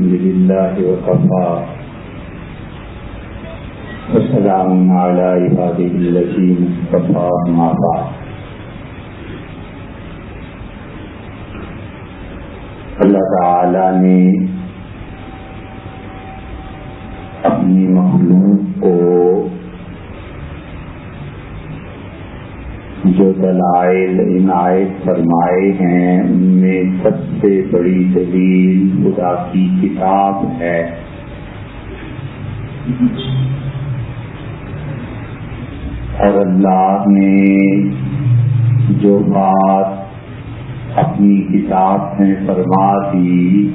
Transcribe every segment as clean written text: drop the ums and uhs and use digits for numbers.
الحمد لله وكفى وسلام على عباده الذين اصطفى أما بعد. اللہ تعالی نے اپنی مخلوق کو جو دلائل عنایت فرمائے ہیں ان میں سب سے بڑی دلیل خدا کی کتاب ہے. اور اللہ نے جو بات اپنی کتاب میں فرما دی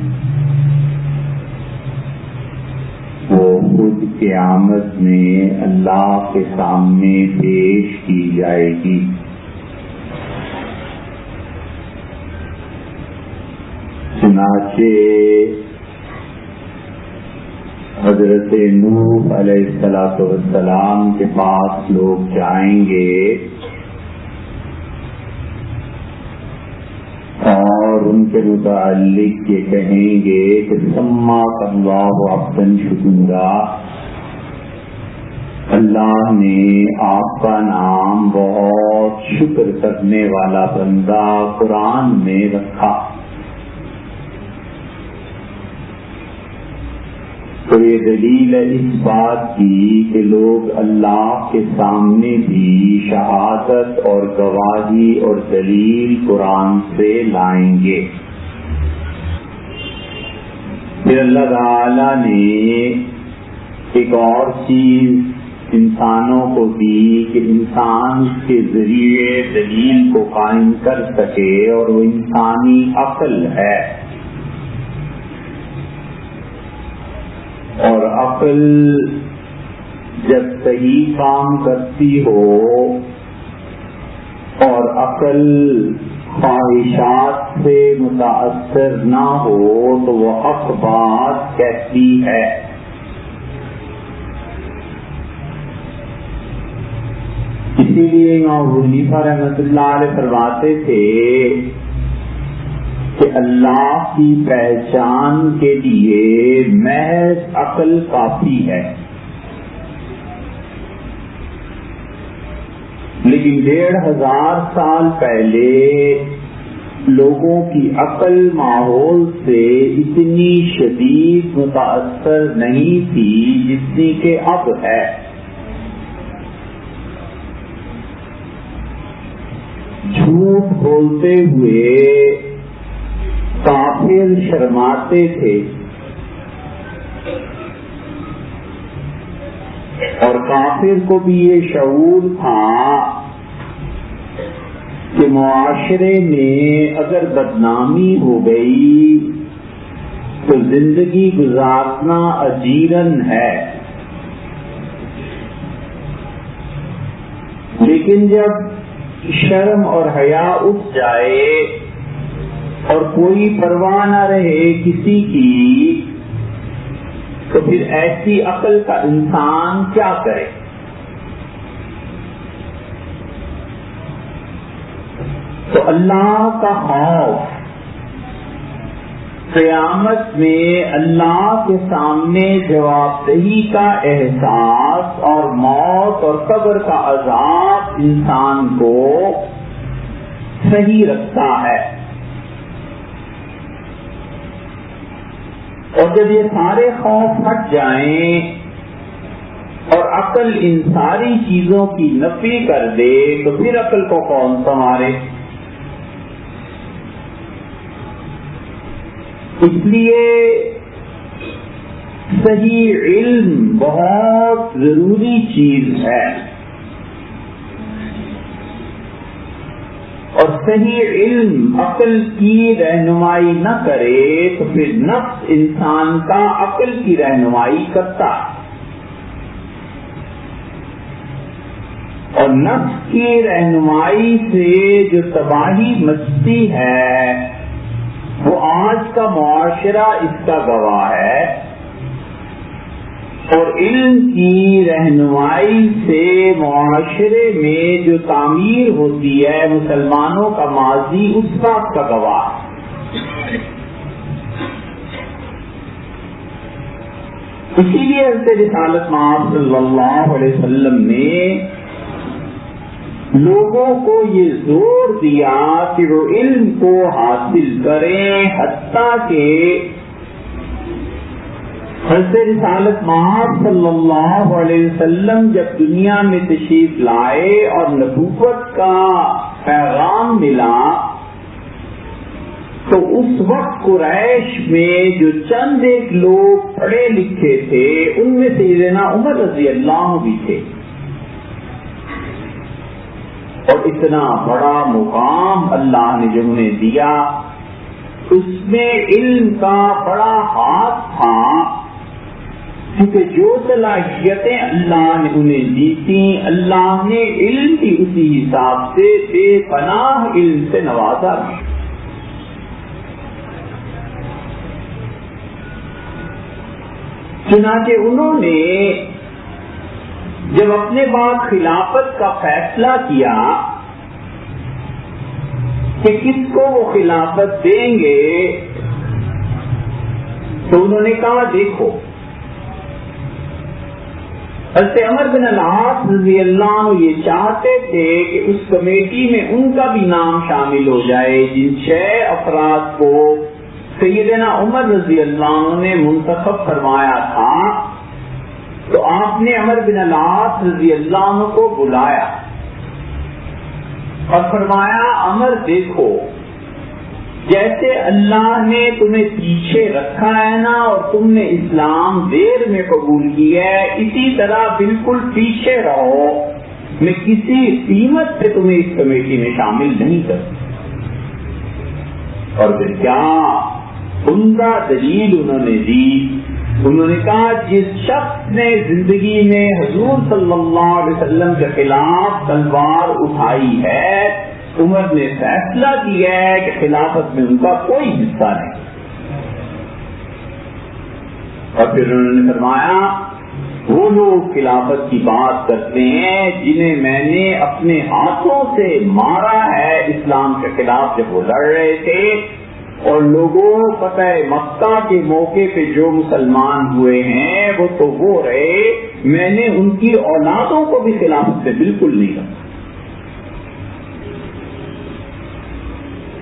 وہ خود قیامت میں اللہ کے سامنے پیش کی جائے گی. چنانچہ حضرت نوح علیہ السلام کے پاس لوگ جائیں گے اور ان کے متعلق یہ کہیں گے کہ سماک اللہ عبدا شکورا، اللہ نے آپ کا نام بہت شکر کرنے والا بندہ قرآن میں رکھا. تو یہ دلیل ہے اس بات کی کہ لوگ اللہ کے سامنے بھی شہادت اور گواہی اور دلیل قرآن سے لائیں گے. پھر اللہ تعالی نے ایک اور چیز انسانوں کو دی کہ انسان اس کے ذریعے دلیل کو قائم کر سکے، اور وہ انسانی عقل ہے. اور عقل جب صحیح کام کرتی ہو اور عقل خواہشات سے متاثر نہ ہو تو وہ حق بات کہتی ہے. اسی لیے امام ابو حنیفہ رحمۃ اللہ علیہ فرماتے تھے کہ اللہ کی پہچان کے لیے محض عقل کافی ہے. لیکن 1500 سال پہلے لوگوں کی عقل ماحول سے اتنی شدید متاثر نہیں تھی جتنی کہ اب ہے. جھوٹ بولتے ہوئے کافر شرماتے تھے، اور کافر کو بھی یہ شعور تھا کہ معاشرے میں اگر بدنامی ہو گئی تو زندگی گزارنا اجیرن ہے. لیکن جب شرم اور حیا اٹھ جائے اور کوئی پرواہ نہ رہے کسی کی، تو پھر ایسی عقل کا انسان کیا کرے؟ تو اللہ کا خوف، قیامت میں اللہ کے سامنے جواب دہی کا احساس، اور موت اور قبر کا عذاب انسان کو صحیح رکھتا ہے. اور جب یہ سارے خوف ہٹ جائیں اور عقل ان ساری چیزوں کی نفی کر دے تو پھر عقل کو کون سنوارے؟ اس لیے صحیح علم بہت ضروری چیز ہے، اور صحیح علم عقل کی رہنمائی نہ کرے تو پھر نفس انسان کا عقل کی رہنمائی کرتا، اور نفس کی رہنمائی سے جو تباہی مچتی ہے وہ آج کا معاشرہ اس کا گواہ ہے. اور علم کی رہنمائی سے معاشرے میں جو تعمیر ہوتی ہے مسلمانوں کا ماضی اس بات کا گواہ ہے. اسی لیے حضرت رسالت مآب صلی اللہ علیہ وسلم نے لوگوں کو یہ زور دیا کہ وہ علم کو حاصل کریں، حتیٰ کہ حضرت رسالت مآب صلی اللہ علیہ وسلم جب دنیا میں تشریف لائے اور نبوت کا پیغام ملا تو اس وقت قریش میں جو چند ایک لوگ پڑھے لکھے تھے ان میں سیدنا عمر رضی اللہ عنہ بھی تھے، اور اتنا بڑا مقام اللہ نے جو انہیں دیا اس میں علم کا بڑا ہاتھ تھا، کیونکہ جو صلاحیتیں اللہ نے انہیں دی تھیں اللہ نے علم کی اسی حساب سے بے پناہ علم سے نوازا۔ چنانچہ انہوں نے جب اپنے بعد خلافت کا فیصلہ کیا کہ کس کو وہ خلافت دیں گے تو انہوں نے کہا دیکھو حضرت عمر بن العاص رضی اللہ عنہ یہ چاہتے تھے کہ اس کمیٹی میں ان کا بھی نام شامل ہو جائے جن 6 افراد کو سیدنا عمر رضی اللہ عنہ نے منتخب فرمایا تھا، تو آپ نے عمر بن العاص رضی اللہ عنہ کو بلایا اور فرمایا عمر دیکھو جیسے اللہ نے تمہیں پیچھے رکھا ہے نا اور تم نے اسلام دیر میں قبول کیا ہے، اسی طرح بالکل پیچھے رہو، میں کسی قیمت سے تمہیں اس کمیٹی میں شامل نہیں کروں۔ اور پھر کیا عمدہ دلیل انہوں نے دی، انہوں نے کہا جس شخص نے زندگی میں حضور صلی اللہ علیہ وسلم کے خلاف تلوار اٹھائی ہے عمر نے فیصلہ کیا ہے کہ خلافت میں ان کا کوئی حصہ نہیں۔ اور پھر انہوں نے فرمایا وہ لوگ خلافت کی بات کرتے ہیں جنہیں میں نے اپنے ہاتھوں سے مارا ہے اسلام کے خلاف جب وہ لڑ رہے تھے، اور لوگوں فتح مکہ کے موقع پہ جو مسلمان ہوئے ہیں وہ تو وہ رہے، میں نے ان کی اولادوں کو بھی خلافت سے بالکل نہیں رکھا۔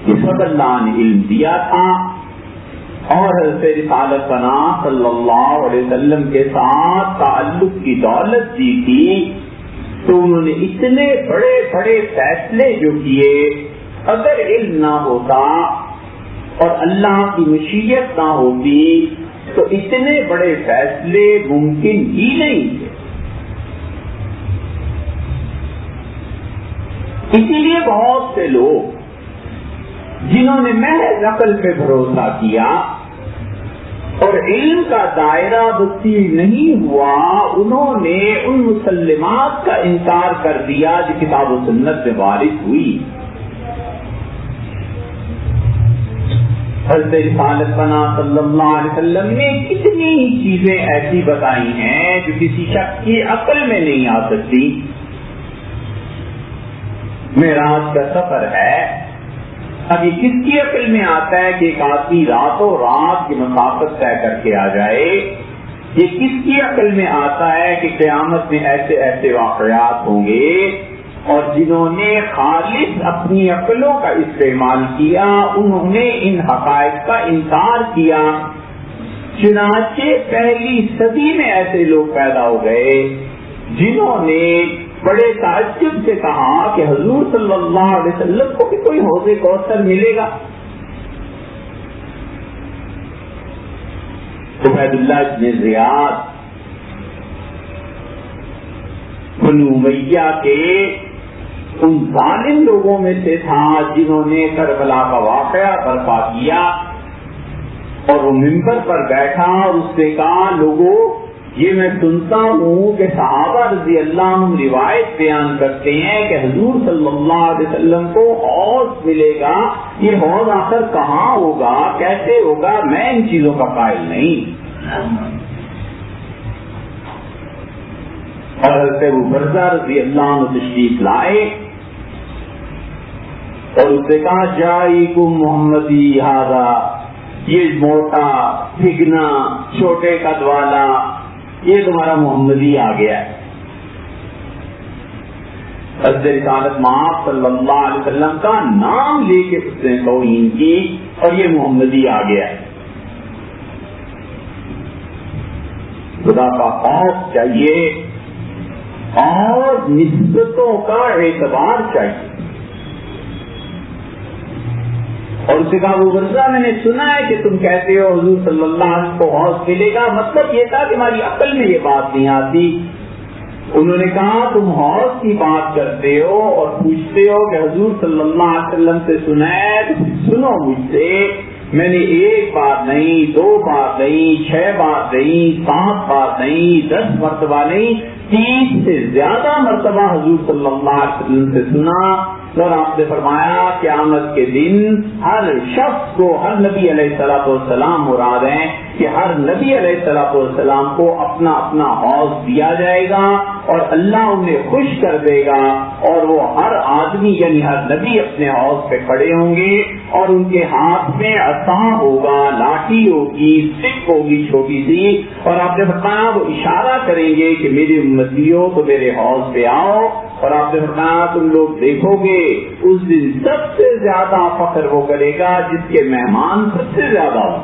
یہ سب اللہ نے علم دیا تھا، اور حضرت رسالت پناہ صلی اللہ علیہ وسلم کے ساتھ تعلق کی دولت دی تھی، تو انہوں نے اتنے بڑے بڑے فیصلے جو کیے، اگر علم نہ ہوتا اور اللہ کی مشیت نہ ہوتی تو اتنے بڑے فیصلے ممکن ہی نہیں تھے۔ اسی لیے بہت سے لوگ جنہوں نے محض عقل پہ بھروسہ کیا اور علم کا دائرہ وسیع نہیں ہوا، انہوں نے ان مسلمات کا انکار کر دیا جو کتاب و سنت سے وارث ہوئی۔ حضرت رسالت پناہ صلی اللہ علیہ وسلم نے کتنی چیزیں ایسی بتائی ہیں جو کسی شخص کی عقل میں نہیں آ سکتی۔ معراج کا سفر ہے، اب یہ کس کی عقل میں آتا ہے کہ ایک آدمی راتوں رات کی مسافت طے کر کے آ جائے؟ یہ کس کی عقل میں آتا ہے کہ قیامت میں ایسے ایسے واقعات ہوں گے؟ اور جنہوں نے خالص اپنی عقلوں کا استعمال کیا انہوں نے ان حقائق کا انکار کیا۔ چنانچہ پہلی صدی میں ایسے لوگ پیدا ہو گئے جنہوں نے بڑے تعجب سے کہا کہ حضور صلی اللہ علیہ وسلم کو بھی کوئی حوض کوثر ملے گا۔ عبید اللہ بن زیاد بنو امیہ کے ان ظالم لوگوں میں سے تھا جنہوں نے کربلا کا واقعہ برپا کیا، اور وہ ممبر پر بیٹھا اور اس سے کہا لوگوں یہ میں سنتا ہوں کہ صحابہ رضی اللہ عنہ روایت بیان کرتے ہیں کہ حضور صلی اللہ علیہ وسلم کو حوض ملے گا، یہ حوض آخر کہاں ہوگا، کیسے ہوگا، میں ان چیزوں کا قائل نہیں۔ اور حضرت ابو برزہ رضی اللہ عنہ تشریف لائے اور اس سے کہا جائیکم محمدی ھذا، یہ موٹا پھگنا چھوٹے قد والا یہ تمہارا محمدی آ گیا ہے. حضرت رسالت مآب صلی اللہ علیہ وسلم کا نام لے کے اس نے توہین کی اور یہ محمدی آ گیا ہے. خدا کا خوف چاہیے اور نسبتوں کا اعتبار چاہیے. اور اسے کہا وہ ورثہ میں نے سنا ہے کہ تم کہتے ہو حضور صلی اللہ علیہ وسلم کو حوض ملے گا. مطلب یہ تھا کہ ہماری عقل میں یہ بات نہیں آتی. انہوں نے کہا تم حوض کی بات کرتے ہو اور پوچھتے ہو کہ حضور صلی اللہ علیہ وسلم سے سنا ہے تو سنو مجھ سے. میں نے 1 بار نہیں، 2 بار نہیں، 6 بار نہیں، 7 بار نہیں، 10 مرتبہ نہیں، 30 سے زیادہ مرتبہ حضور صلی اللہ علیہ وسلم سے سنا. اور آپ نے فرمایا قیامت کے دن ہر شخص کو، ہر نبی علیہ الصلوۃ والسلام مراد ہیں کہ ہر نبی علیہ الصلوۃ والسلام کو اپنا اپنا حوض دیا جائے گا اور اللہ انہیں خوش کر دے گا. اور وہ ہر آدمی یعنی ہر نبی اپنے حوض پہ کھڑے ہوں گے اور ان کے ہاتھ میں عصا ہوگا، لاٹھی ہوگی، سٹک ہوگی چھوٹی سی. اور آپ نے فرمایا وہ اشارہ کریں گے کہ میری امتیوں تو میرے حوض پہ آؤ. اور آپ نے فرمایا تم لوگ دیکھو گے اس دن سب سے زیادہ فخر وہ کرے گا جس کے مہمان سب سے زیادہ ہوں.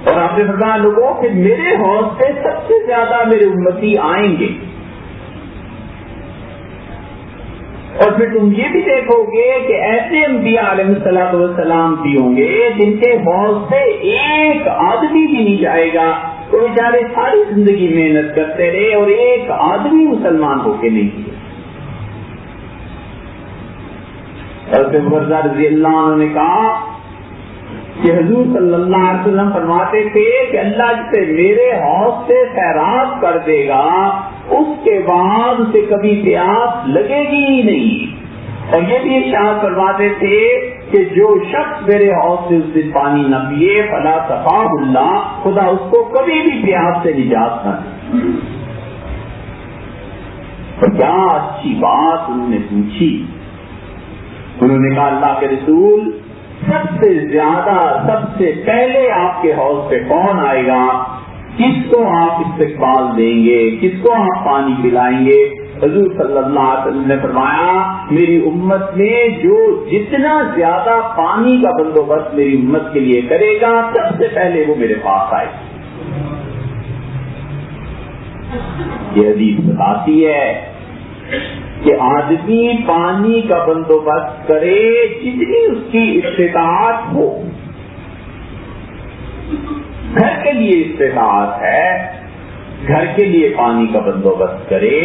اور آپ نے فرمایا لوگوں کہ میرے حوض پہ سب سے زیادہ میرے امتی آئیں گے. اور پھر تم یہ بھی دیکھو گے کہ ایسے انبیاء علیہ الصلوۃ والسلام بھی ہوں گے جن کے حوض سے ایک آدمی بھی نہیں جائے گا. وہ بیچارے ساری زندگی محنت کرتے رہے اور ایک آدمی مسلمان ہو کے نہیں کیا. حضرت مرزا رضی اللہ عنہ نے کہا کہ حضور صلی اللہ علیہ وسلم فرماتے تھے کہ اللہ جسے میرے حوض سے سیراب کر دے گا اس کے بعد اسے کبھی پیاس لگے گی ہی نہیں. اور یہ بھی ارشاد فرماتے تھے کہ جو شخص میرے حوض سے اس دن پانی نہ پیے فلا صفاہ اللہ، خدا اس کو کبھی بھی پیاس سے نجات نہ دے. کیا اچھی بات انہوں نے پوچھی. انہوں نے کہا اللہ کے رسول سب سے زیادہ سب سے پہلے آپ کے حوض پہ کون آئے گا، کس کو آپ استقبال دیں گے، کس کو آپ پانی پلائیں گے. حضور صلی اللہ علیہ وسلم نے فرمایا میری امت میں جو جتنا زیادہ پانی کا بندوبست میری امت کے لیے کرے گا سب سے پہلے وہ میرے پاس آئے. یہ حدیث بتاتی ہے کہ آدمی پانی کا بندوبست کرے جتنی اس کی استطاعت ہو. گھر کے لیے استطاعت ہے، گھر کے لیے پانی کا بندوبست کرے.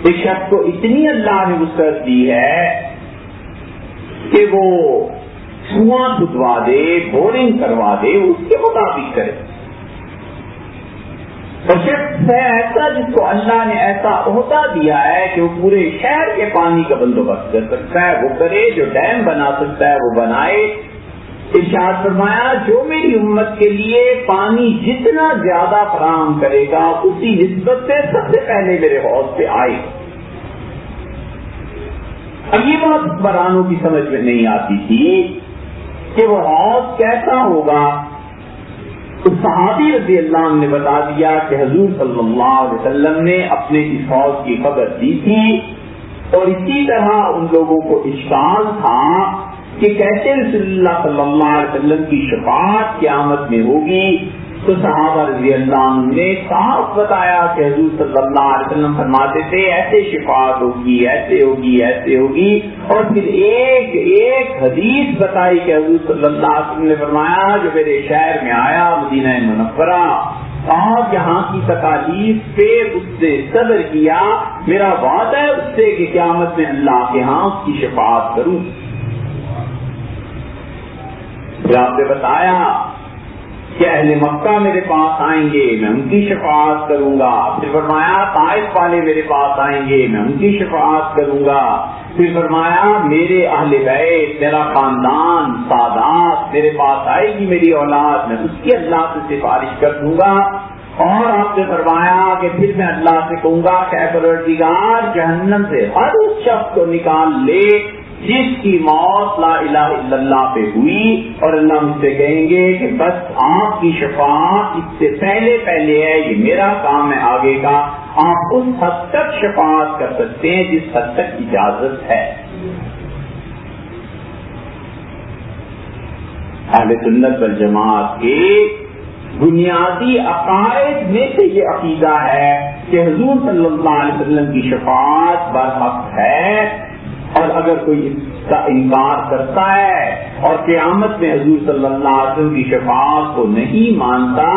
ایک شخص کو اتنی اللہ نے وسعت دی ہے کہ وہ کنواں کھدوا دے، بورنگ کروا دے، اس کے مطابق کرے. اور شخص ہے ایسا جس کو اللہ نے ایسا عہدہ دیا ہے کہ وہ پورے شہر کے پانی کا بندوبست کر سکتا ہے، وہ کرے. جو ڈیم بنا سکتا ہے وہ بنائے. ارشاد فرمایا جو میری امت کے لیے پانی جتنا زیادہ فراہم کرے گا اسی نسبت سے سب سے پہلے میرے حوض پہ آئے. اب یہ بات حکمرانوں کی سمجھ میں نہیں آتی تھی کہ وہ حوض کیسا ہوگا. تو صحابی رضی اللہ عنہ نے بتا دیا کہ حضور صلی اللہ علیہ وسلم نے اپنے اس حوض کی خبر دی تھی. اور اسی طرح ان لوگوں کو اشکال تھا کہ کیسے رسول اللہ صلی اللہ علیہ وسلم کی شفاعت قیامت میں ہوگی. تو صحابہ رضی اللہ عنہ نے صاف بتایا کہ حضور صلی اللہ علیہ وسلم فرماتے تھے ایسے شفاعت ہوگی، ایسے ہوگی، ایسے ہوگی. اور پھر ایک ایک حدیث بتائی کہ حضور صلی اللہ علیہ وسلم نے فرمایا جو میرے شہر میں آیا مدینہ منورہ اور یہاں کی تکالیف پہ اس سے صبر کیا، میرا وعدہ ہے اس سے کہ قیامت میں اللہ کے ہاں اس کی شفاعت کروں. پھر آپ نے بتایا کہ اہل مکہ میرے پاس آئیں گے، میں ان کی شفاعت کروں گا. پھر فرمایا طائف والے میرے پاس آئیں گے، میں ان کی شفاعت کروں گا. پھر فرمایا میرے اہل بیت، میرا خاندان، سادات میرے پاس آئے گی، میری اولاد، میں اس کی اللہ سے سفارش کر دوں گا. اور آپ نے فرمایا کہ پھر میں اللہ سے کہوں گا کہ اے پروردگار جہنم سے ہر اس شخص کو نکال لے جس کی موت لا الہ الا اللہ پہ ہوئی، اور اللہ مجھ سے کہیں گے کہ بس آپ کی شفاعت اس سے پہلے ہے، یہ میرا کام ہے آگے کا، آپ اس حد تک شفاعت کر سکتے ہیں جس حد تک اجازت ہے۔ اہل سنت والجماعت کے بنیادی عقائد میں سے یہ عقیدہ ہے کہ حضور صلی اللہ علیہ وسلم کی شفاعت برحق ہے، اور اگر کوئی اس کا انکار کرتا ہے اور قیامت میں حضور صلی اللہ علیہ وسلم کی شفاعت کو نہیں مانتا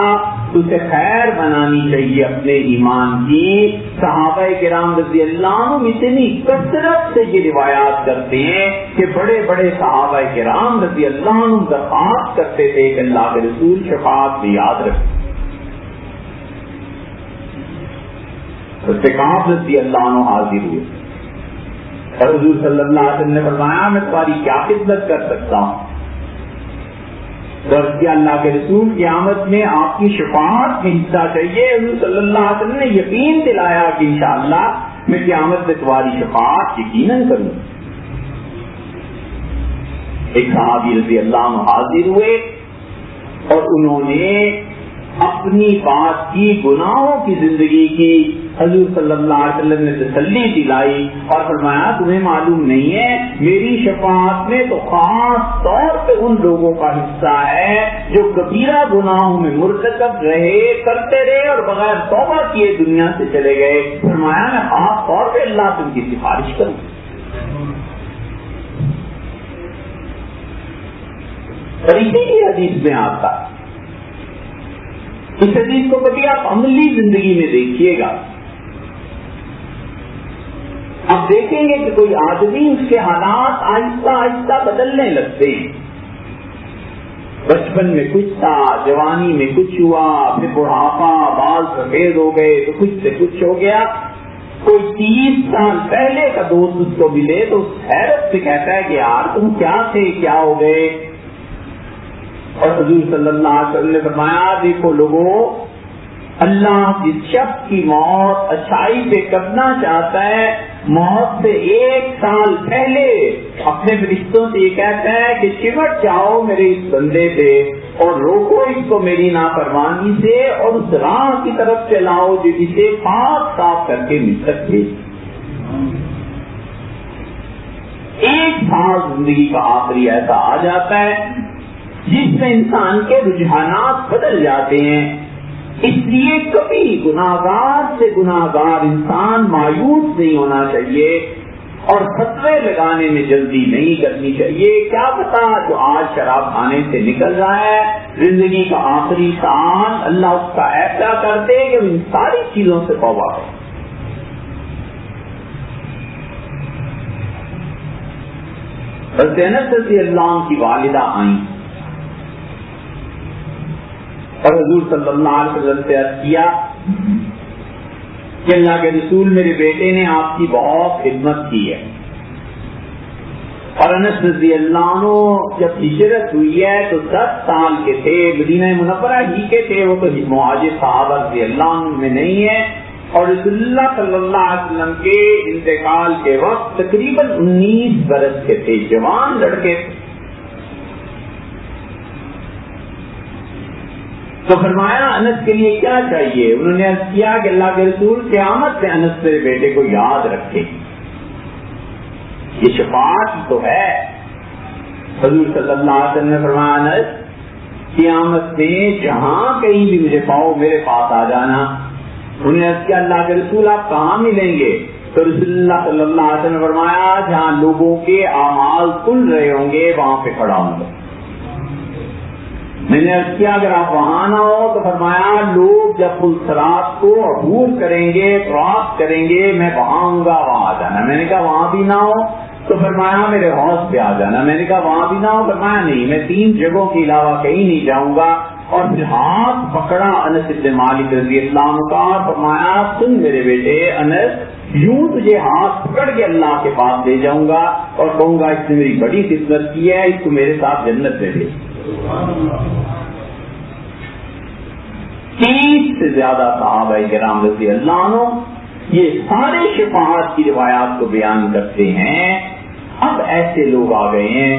تو اسے خیر بنانی چاہیے اپنے ایمان کی۔ صحابہ کرام رضی اللہ عنہم اتنی کثرت سے یہ روایات کرتے ہیں کہ بڑے بڑے صحابہ کرام رضی اللہ عنہم درخواست کرتے تھے کہ اللہ کے رسول شفاعت میں یاد رکھیں۔ کعب رضی اللہ عنہ حاضر ہوئے اور حضور صلی اللہ علیہ وسلم نے فرمایا میں تمہاری کیا خدمت کر سکتا ہوں؟ کیا اللہ کے رسول قیامت میں آپ کی شفاعت میں حصہ چاہیے۔ حضور صلی اللہ علیہ وسلم نے یقین دلایا کہ انشاءاللہ میں قیامت میں تمہاری شفاعت یقیناً کروں۔ ایک صحابی رضی اللہ عنہ حاضر ہوئے اور انہوں نے اپنی بات کی، گناہوں کی زندگی کی، حضور صلی اللہ علیہ وسلم نے تسلی دلائی اور فرمایا تمہیں معلوم نہیں ہے میری شفاعت میں تو خاص طور پہ ان لوگوں کا حصہ ہے جو کبیرہ گناہوں میں مرتکب رہے، کرتے رہے اور بغیر توبہ کیے دنیا سے چلے گئے۔ فرمایا میں خاص طور پہ اللہ تم کی سفارش کروں۔ اور اسی لیے حدیث میں آتا ہے، اس حدیث کو کبھی آپ عملی زندگی میں دیکھیے گا، اب دیکھیں گے کہ کوئی آدمی اس کے حالات آہستہ آہستہ بدلنے لگتے ہیں۔ بچپن میں کچھ تھا، جوانی میں کچھ ہوا، پھر بڑھاپا، بال سفید ہو گئے تو کچھ سے کچھ ہو گیا۔ کوئی 30 سال پہلے کا دوست اس کو ملے تو حیرت سے کہتا ہے کہ یار تم کیا تھے، کیا ہو گئے؟ اور حضور صلی اللہ علیہ وسلم نے فرمایا دیکھو لوگوں، اللہ جس شخص کی موت اچھائی پہ کرنا چاہتا ہے، موت سے 1 سال پہلے اپنے فرشتوں سے یہ کہتا ہے کہ چمٹ جاؤ میرے اس بندے سے اور روکو اس کو میری نافرمانی سے اور اس راہ کی طرف چلاؤ جو اسے پاک صاف کر کے مل سکے۔ 1 سال زندگی کا آخری ایسا آ جاتا ہے جس میں انسان کے رجحانات بدل جاتے ہیں۔ اس لیے کبھی گناہگار سے گناہگار انسان مایوس نہیں ہونا چاہیے اور فتوے لگانے میں جلدی نہیں کرنی چاہیے۔ کیا پتا جو آج شراب کھانے سے نکل رہا ہے زندگی کا آخری سال اللہ اس کا ایسا کر دے کہ ان ساری چیزوں سے توبہ کرے۔ حضرت انس رضی اللہ عنہ کی والدہ آئیں اور حضور صلی اللہ علیہ وسلم سے عرض کیا کہ اللہ کے رسول میرے بیٹے نے آپ کی بہت خدمت کی ہے، اور انس رضی اللہ عنہ جب ہجرت ہوئی ہے تو 10 سال کے تھے، مدینہ منورہ ہی کے تھے، وہ تو مہاجر صحابہ رضی اللہ عنہ میں نہیں ہے، اور رسول اللہ صلی اللہ علیہ وسلم کے انتقال کے وقت تقریباً 19 برس کے تھے، جوان لڑکے تھے۔ تو فرمایا انس کے لیے کیا چاہیے؟ انہوں نے عرض کیا کہ اللہ کے رسول قیامت میں انس میرے بیٹے کو یاد رکھے، یہ شفاعت تو ہے۔ حضور صلی اللہ علیہ وسلم نے فرمایا انس قیامت میں جہاں کہیں بھی مجھے پاؤ میرے پاس آ جانا۔ انہوں نے عرض کیا اللہ کے رسول آپ کہاں ملیں گے؟ تو رسول اللہ صلی اللہ علیہ وسلم نے فرمایا جہاں لوگوں کے اعمال تل رہے ہوں گے وہاں پہ کھڑا ہوں گا۔ میں نے عرض کیا اگر آپ وہاں نہ ہو تو فرمایا لوگ جب پلسرات کو عبور کریں گے، کراس کریں گے، میں وہاں ہوں گا، وہاں آ جانا۔ میں نے کہا وہاں بھی نہ ہو تو فرمایا میرے حوض پہ آ جانا۔ میں نے کہا وہاں بھی نہ ہو، فرمایا نہیں میں 3 جگہوں کے علاوہ کہیں نہیں جاؤں گا۔ اور پھر ہاتھ پکڑا انس بن مالک رضی اللہ عنہ کا، فرمایا سن میرے بیٹے انس، یوں تجھے ہاتھ پکڑ کے اللہ کے پاس لے جاؤں گا اور کہوں گا اس نے میری بڑی خدمت کی ہے، اس کو میرے ساتھ جنت میں بھیج۔ 30 سے زیادہ صحابہ کرام رضی اللہ عنہ یہ سارے شفاعت کی روایات کو بیان کرتے ہیں۔ اب ایسے لوگ آ گئے ہیں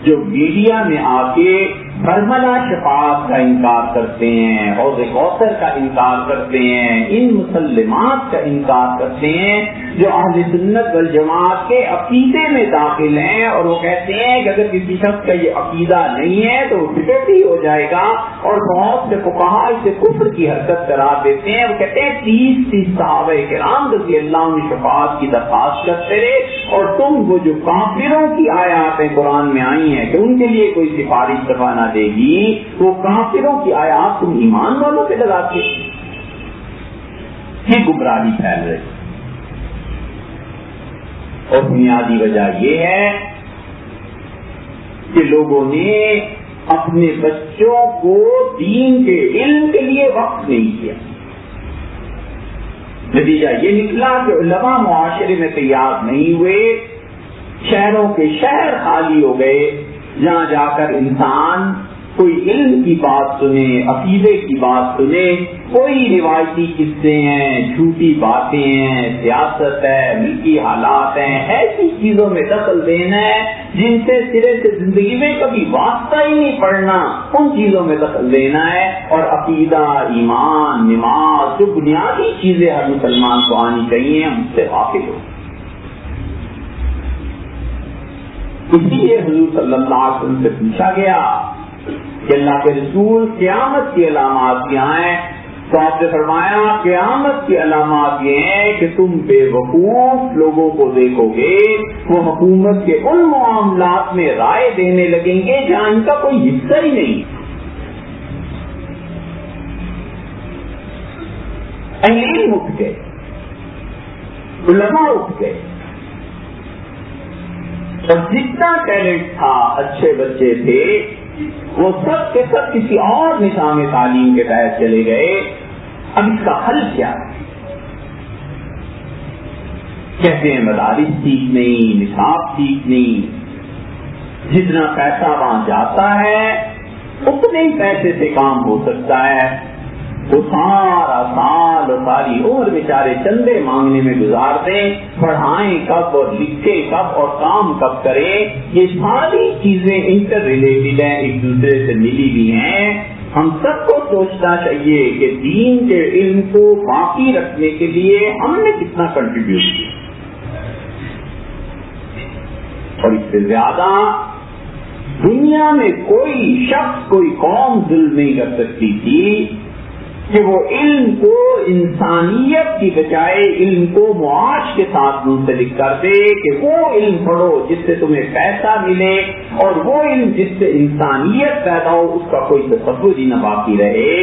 جو میڈیا میں آ کے برملا شفاعت کا انکار کرتے ہیں، حوض کوثر کا انکار کرتے ہیں، ان مسلمات کا انکار کرتے ہیں جو اہل سنت والجماعت کے عقیدے میں داخل ہیں، اور وہ کہتے ہیں کہ اگر کسی شخص کا یہ عقیدہ نہیں ہے تو وہ بدعتی ہو جائے گا، اور بہت سے فقہاء اسے کفر کی حرکت قرار دیتے ہیں۔ وہ کہتے ہیں 30 صحابہ کرام رضی اللہ عنہ شفاعت کی درخواست کرتے رہے، اور تم وہ جو کافروں کی آیاتیں قرآن میں آئی ہیں کہ ان کے لیے کوئی سفارش دفع نہ دے گی، وہ کافروں کی آیات تم ایمان والوں پہ لگاتے، یہ گمراہی پھیل رہی۔ اور بنیادی وجہ یہ ہے کہ لوگوں نے اپنے بچوں کو دین کے علم کے لیے وقف نہیں کیا۔ نتیجہ یہ نکلا کہ علماء معاشرے میں تیار نہیں ہوئے، شہروں کے شہر خالی ہو گئے، جہاں جا کر انسان کوئی علم کی بات سنے، عقیدے کی بات سنے، کوئی روایتی قصے ہیں، جھوٹی باتیں ہیں، سیاست ہے، ملکی حالات ہیں، ایسی چیزوں میں دخل دینا ہے جن سے سرے سے زندگی میں کبھی واسطہ ہی نہیں پڑنا، ان چیزوں میں دخل دینا ہے، اور عقیدہ، ایمان، نماز، جو بنیادی چیزیں ہر مسلمان کو آنی چاہیے ہم اس سے غافل ہو۔ اسی لیے حضور صلی اللہ علیہ وسلم سے پوچھا گیا کہ اللہ کے رسول قیامت کی علامات کیا ہیں؟ تو آپ نے فرمایا قیامت کی علامات یہ ہیں کہ تم بے وقوف لوگوں کو دیکھو گے، وہ حکومت کے ان معاملات میں رائے دینے لگیں گے جہاں ان کا کوئی حصہ ہی نہیں۔ اہل علم اٹھ گئے، علماء اٹھ گئے، اور جتنا ٹیلنٹ تھا، اچھے بچے تھے، وہ سب کے سب کسی اور نظام تعلیم کے تحت چلے گئے۔ اب اس کا حل کیا ہے؟ کہتے ہیں مدارس ٹھیک نہیں، نصاب ٹھیک نہیں، جتنا پیسہ وہاں جاتا ہے اتنے ہی پیسے سے کام ہو سکتا ہے، وہ سارا سال اور ساری عمر بیچارے چندے مانگنے میں گزار دیں، پڑھائیں کب اور لکھیں کب اور کام کب کریں۔ یہ ساری چیزیں انٹر ریلیٹڈ ہیں، ایک دوسرے سے ملی بھی ہیں۔ ہم سب کو سوچنا چاہیے کہ دین کے علم کو باقی رکھنے کے لیے ہم نے کتنا کنٹریبیوٹ کیا، اور اس سے زیادہ دنیا میں کوئی شخص، کوئی قوم ظلم نہیں کر سکتی تھی کہ وہ علم کو انسانیت کی بجائے علم کو معاش کے ساتھ منسلک کر دے، کہ وہ علم پڑھو جس سے تمہیں پیسہ ملے، اور وہ علم جس سے انسانیت پیدا ہو اس کا کوئی تصور ہی نہ باقی رہے۔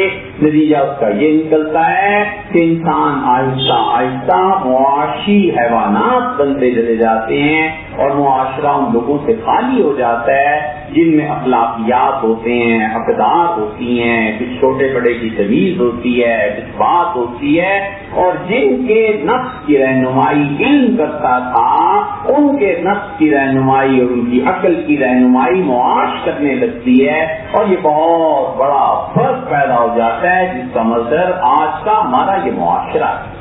نتیجہ اس کا یہ نکلتا ہے کہ انسان آہستہ آہستہ معاشی حیوانات بنتے چلے جاتے ہیں، اور معاشرہ ان لوگوں سے خالی ہو جاتا ہے جن میں اخلاقیات ہوتے ہیں، اقدار ہوتی ہیں، کچھ چھوٹے بڑے کی تمیز ہوتی ہے، کچھ بات ہوتی ہے، اور جن کے نفس کی رہنمائی علم کرتا تھا ان کے نفس کی رہنمائی اور ان کی عقل کی رہنمائی معاش کرنے لگتی ہے، اور یہ بہت بڑا فرق پیدا ہو جاتا ہے جس کا مظہر آج کا ہمارا یہ معاشرہ ہے۔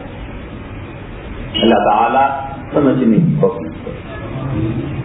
اللہ تعالیٰ سمجھنے کی کوشش کرے۔